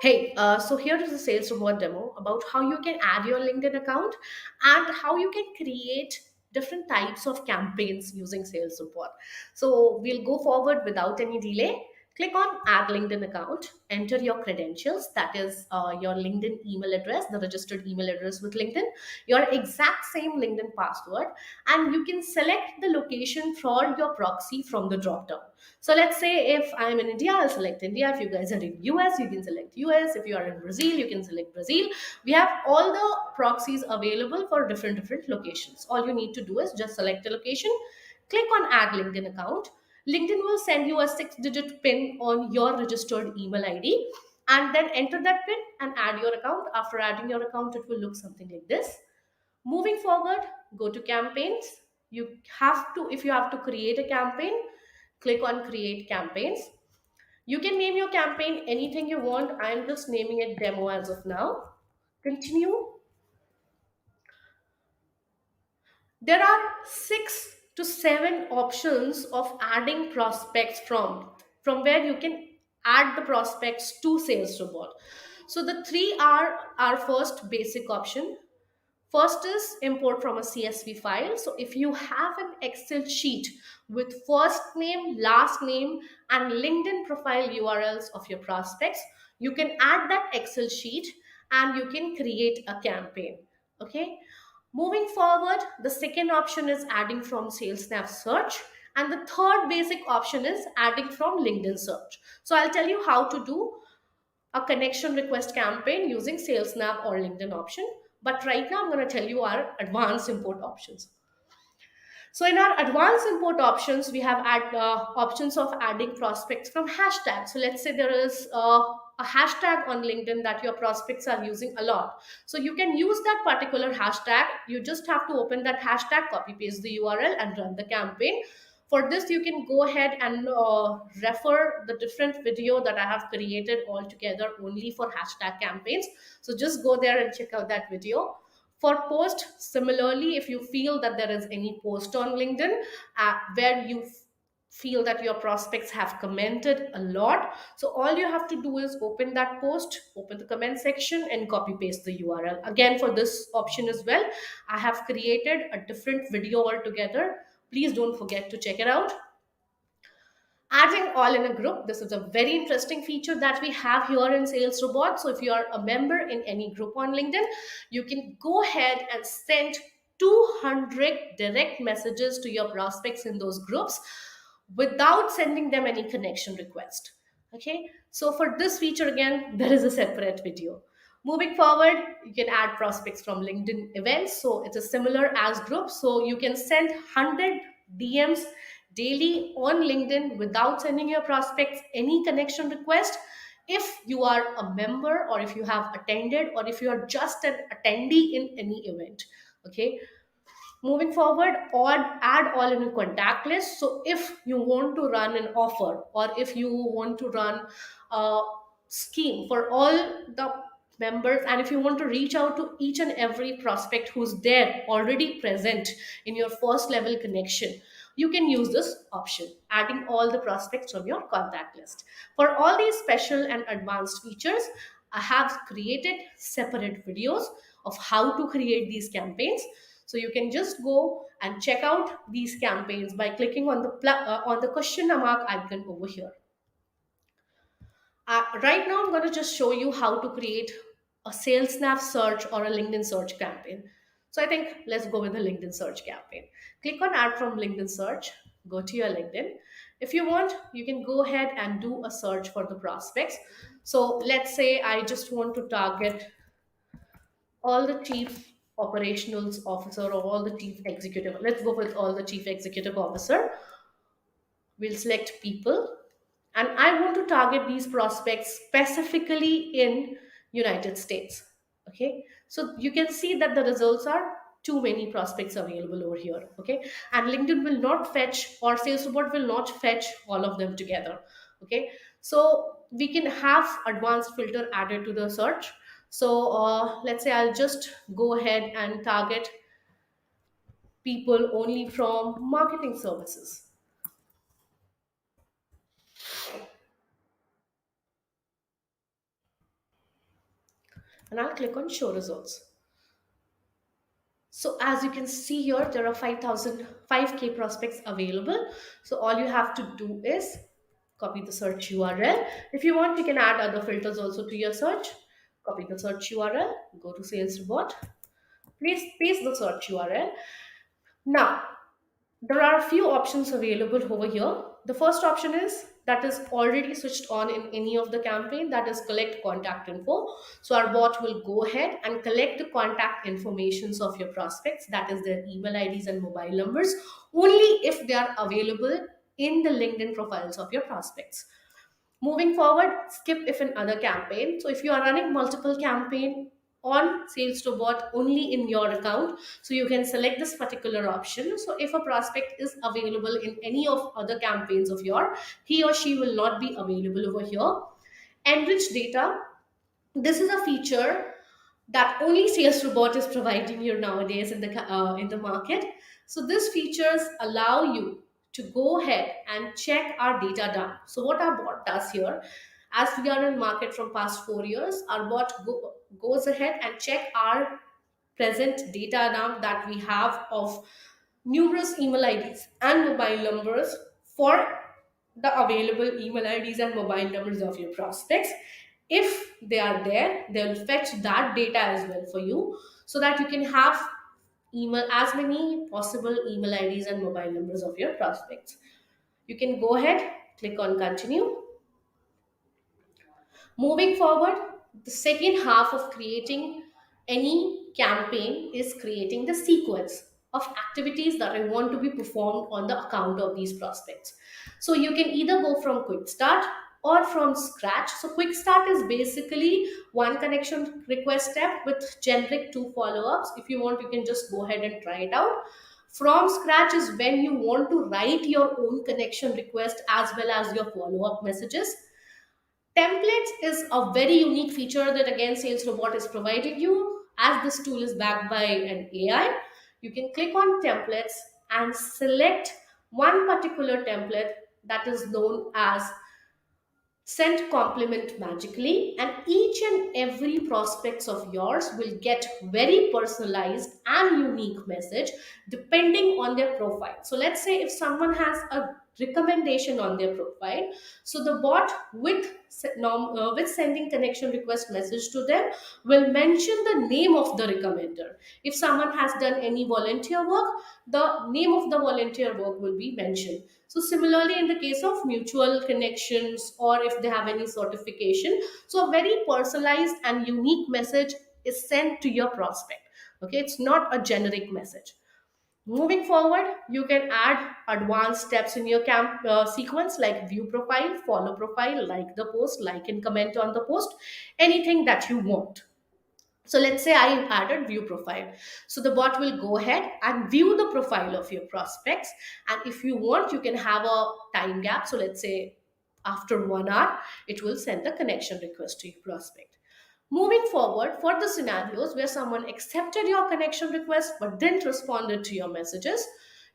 Hey, so here is a sales robot demo about how you can add your LinkedIn account and how you can create different types of campaigns using sales report. So we'll go forward without any delay. Click on add LinkedIn account, enter your credentials, that is your LinkedIn email address, the registered email address with LinkedIn, your exact same LinkedIn password, and you can select the location for your proxy from the drop down. So let's say if I'm in India, I'll select India. If you guys are in US, you can select US. If you are in Brazil, you can select Brazil. We have all the proxies available for different locations. All you need to do is just select a location, click on add LinkedIn account. LinkedIn will send you a 6-digit pin on your registered email ID, and then enter that pin and add your account. After adding your account, it will look something like this. Moving forward, go to campaigns. If you have to create a campaign, click on create campaigns. You can name your campaign anything you want. I'm just naming it demo as of now. Continue. There are 6 to 7 options of adding prospects from where you can add the prospects to sales robot. So the three are our first basic option. First is import from a CSV file. So if you have an Excel sheet with first name, last name, and LinkedIn profile URLs of your prospects, you can add that Excel sheet and you can create a campaign. Okay. Moving forward, the second option is adding from SalesNav search. And the third basic option is adding from LinkedIn search. So I'll tell you how to do a connection request campaign using SalesNav or LinkedIn option. But right now, I'm going to tell you our advanced import options. So in our advanced import options, we have options of adding prospects from hashtags. So let's say there is a hashtag on LinkedIn that your prospects are using a lot. So you can use that particular hashtag. You just have to open that hashtag, copy paste the URL, and run the campaign. For this, you can go ahead and refer the different video that I have created all together only for hashtag campaigns. So just go there and check out that video. For post, similarly, if you feel that there is any post on LinkedIn where you feel that your prospects have commented a lot, so all you have to do is open that post, open the comment section, and copy paste the URL. Again, for this option as well, I have created a different video altogether. Please don't forget to check it out. Adding all in a group. This is a very interesting feature that we have here in Sales Robot. So if you are a member in any group on LinkedIn, you can go ahead and send 200 direct messages to your prospects in those groups without sending them any connection request. Okay, so for this feature, again, there is a separate video. Moving forward, you can add prospects from LinkedIn events. So it's a similar as group. So you can send 100 DMs daily on LinkedIn without sending your prospects any connection request. If you are a member, or if you have attended, or if you are just an attendee in any event. Okay. Moving forward, or add all in a contact list. So if you want to run an offer, or if you want to run a scheme for all the members, and if you want to reach out to each and every prospect who's there already present in your first level connection, you can use this option, adding all the prospects from your contact list. For all these special and advanced features, I have created separate videos of how to create these campaigns. So you can just go and check out these campaigns by clicking on the question mark icon over here. Right now, I'm going to just show you how to create a SalesNav search or a LinkedIn search campaign. So I think let's go with the LinkedIn search campaign. Click on add from LinkedIn search, go to your LinkedIn. If you want, you can go ahead and do a search for the prospects. So let's say I just want to target all the chief operationals officer, or all the chief executive. Let's go with all the chief executive officer. We'll select people, and I want to target these prospects specifically in United States. Okay, so you can see that the results are too many prospects available over here. Okay, and LinkedIn will not fetch, or sales support will not fetch all of them together. Okay, so we can have advanced filter added to the search. So let's say I'll just go ahead and target people only from marketing services. and I'll click on show results. So as you can see here, there are 5,005K prospects available. So all you have to do is copy the search URL. If you want, you can add other filters also to your search. Copy the search URL, go to SalesRobot, please paste the search URL. Now, there are a few options available over here. The first option is that is already switched on in any of the campaign, that is collect contact info. So our bot will go ahead and collect the contact informations of your prospects, that is their email IDs and mobile numbers, only if they are available in the LinkedIn profiles of your prospects. Moving forward, skip if in other campaign. So if you are running multiple campaign on sales robot only in your account, so you can select this particular option. So if a prospect is available in any of other campaigns of your, he or she will not be available over here. Enrich data, this is a feature that only SalesRobot is providing you nowadays in the market. So these features allow you to go ahead and check our data down. So what our bot does here, as we are in market from past 4 years, our goes ahead and check our present data now that we have of numerous email IDs and mobile numbers for the available email IDs and mobile numbers of your prospects. If they are there, they'll fetch that data as well for you so that you can have email as many possible email IDs and mobile numbers of your prospects. You can go ahead, click on continue. Moving forward, the second half of creating any campaign is creating the sequence of activities that I want to be performed on the account of these prospects. So you can either go from quick start or from scratch. So quick start is basically one connection request step with generic two follow-ups. If you want, you can just go ahead and try it out. From scratch is when you want to write your own connection request as well as your follow-up messages. Templates is a very unique feature that again SalesRobot is providing you. As this tool is backed by an AI, you can click on templates and select one particular template that is known as sent compliment magically, and each and every prospects of yours will get very personalized and unique message depending on their profile. So let's say if someone has a recommendation on their profile, so the bot with sending connection request message to them will mention the name of the recommender. If someone has done any volunteer work, the name of the volunteer work will be mentioned. So similarly, in the case of mutual connections or if they have any certification, so a very personalized and unique message is sent to your prospect. Okay, it's not a generic message. Moving forward, you can add advanced steps in your sequence like view profile, follow profile, like the post, like and comment on the post, anything that you want. So let's say I added view profile. So the bot will go ahead and view the profile of your prospects. And if you want, you can have a time gap. So let's say after 1 hour, it will send the connection request to your prospect. Moving forward, for the scenarios where someone accepted your connection request but didn't responded to your messages,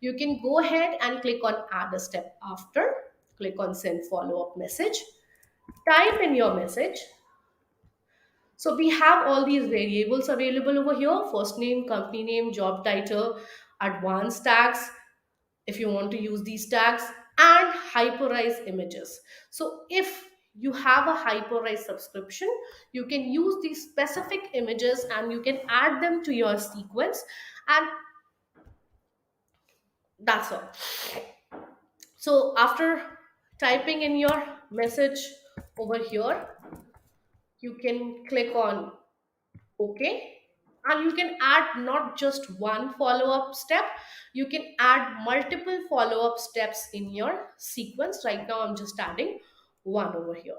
you can go ahead and click on add a step after, click on send follow-up message, type in your message. So we have all these variables available over here: first name, company name, job title, advanced tags, if you want to use these tags, and hyperize images. So if you have a hyperize subscription, you can use these specific images and you can add them to your sequence, and that's all. So after typing in your message over here, you can click on OK. And you can add not just one follow up step, you can add multiple follow up steps in your sequence. Right now, I'm just adding one over here.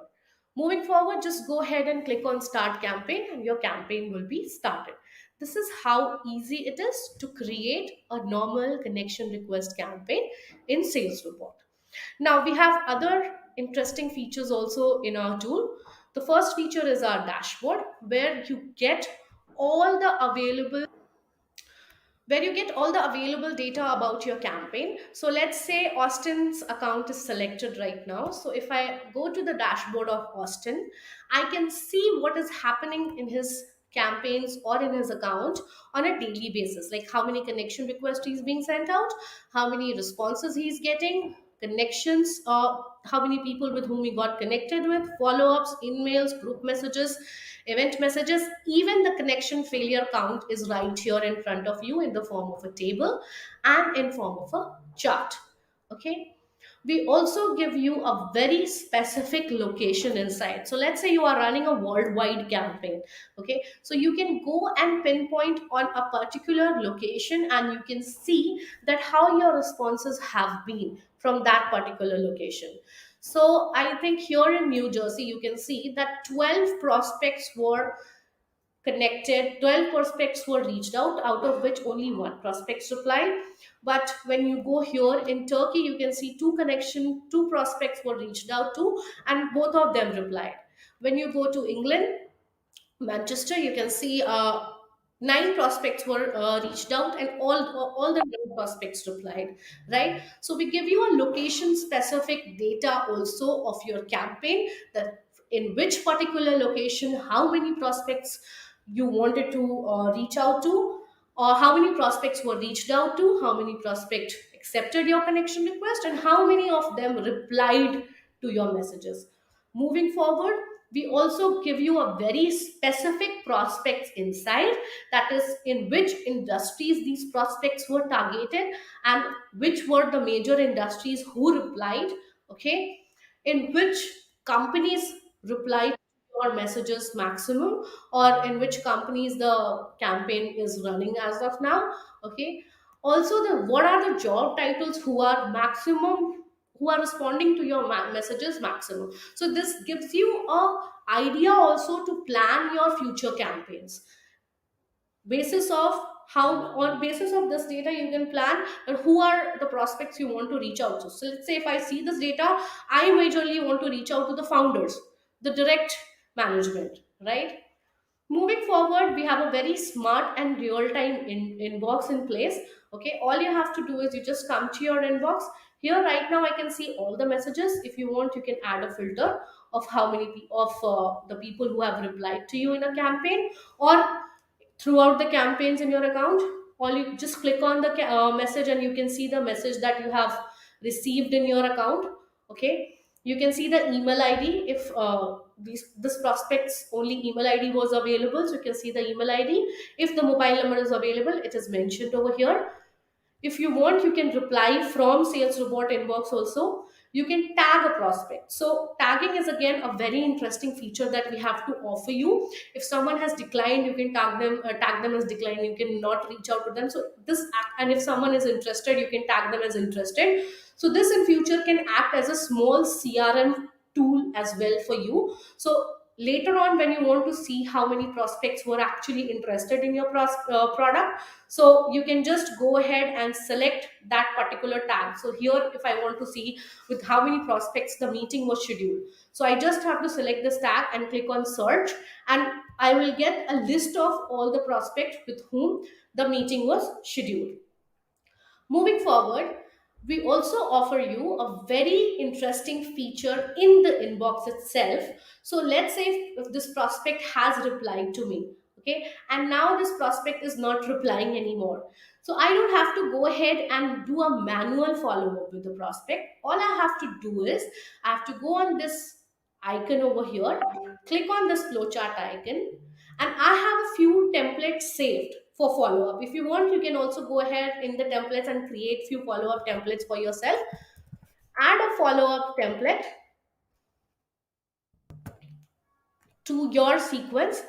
Moving forward, just go ahead and click on start campaign, and your campaign will be started. This is how easy it is to create a normal connection request campaign in SalesRobot. Now we have other interesting features also in our tool. The first feature is our dashboard all the available where you get all the available data about your campaign. So let's say Austin's account is selected right now. So if I go to the dashboard of Austin, I can see what is happening in his campaigns or in his account on a daily basis, like how many connection requests he's being sent out, how many responses he's getting, connections, how many people with whom he got connected with, follow-ups, emails, group messages, event messages. Even the connection failure count is right here in front of you in the form of a table and in form of a chart. Okay, we also give you a very specific location inside. So let's say you are running a worldwide campaign. Okay, so you can go and pinpoint on a particular location and you can see that how your responses have been from that particular location. So I think here in New Jersey you can see that 12 prospects were connected, 12 prospects were reached out of which only one prospects replied. But when you go here in Turkey, you can see two prospects were reached out to, and both of them replied. When you go to England, Manchester, you can see nine prospects were reached out, and all the nine prospects replied. Right. So we give you a location specific data also of your campaign, that in which particular location, how many prospects you wanted to reach out to, or how many prospects were reached out to, how many prospects accepted your connection request, and how many of them replied to your messages. Moving forward, we also give you a very specific prospects inside, that is in which industries these prospects were targeted and which were the major industries who replied. Okay, in which companies replied to your messages maximum, or in which companies the campaign is running as of now. Okay, also the what are the job titles who are maximum, who are responding to your messages maximum. So this gives you a idea also to plan your future campaigns. Basis of how, on basis of this data you can plan who are the prospects you want to reach out to. So let's say if I see this data, I majorly want to reach out to the founders, the direct management, right? Moving forward, we have a very smart and real time inbox in place. Okay, all you have to do is you just come to your inbox. Here right now I can see all the messages. If you want, you can add a filter of how many of the people who have replied to you in a campaign, or throughout the campaigns in your account. All you just click on the message and you can see the message that you have received in your account. Okay, you can see the email id if this prospect's only email id was available, so you can see the email id. If the mobile number is available, it is mentioned over here. If you want, you can reply from sales robot inbox also. You can tag a prospect. So tagging is again a very interesting feature that we have to offer you. If someone has declined, you can tag them as declined. You can not reach out to them. So and if someone is interested, you can tag them as interested. So this in future can act as a small CRM tool as well for you. So later on, when you want to see how many prospects were actually interested in your product, so you can just go ahead and select that particular tag. So here, if I want to see with how many prospects the meeting was scheduled, so I just have to select this tag and click on search, and I will get a list of all the prospects with whom the meeting was scheduled. Moving forward, we also offer you a very interesting feature in the inbox itself. So let's say if this prospect has replied to me, okay, and now this prospect is not replying anymore. So I don't have to go ahead and do a manual follow up with the prospect. All I have to do is I have to go on this icon over here, click on this flowchart icon, and I have a few templates saved for follow up. If you want, you can also go ahead in the templates and create few follow up templates for yourself. Add a follow up template to your sequence.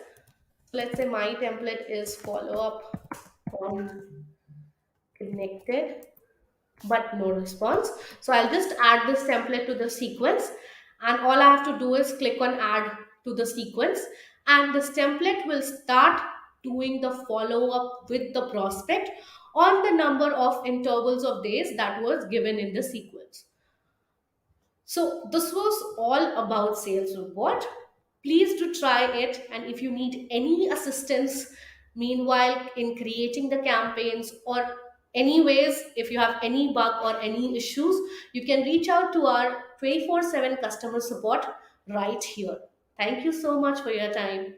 Let's say my template is follow up on connected but no response. So I'll just add this template to the sequence, and all I have to do is click on add to the sequence, and this template will start doing the follow up with the prospect on the number of intervals of days that was given in the sequence. So this was all about Sales Robot. Please do try it, and if you need any assistance meanwhile in creating the campaigns, or anyways if you have any bug or any issues, you can reach out to our 24/7 customer support right here. Thank you so much for your time.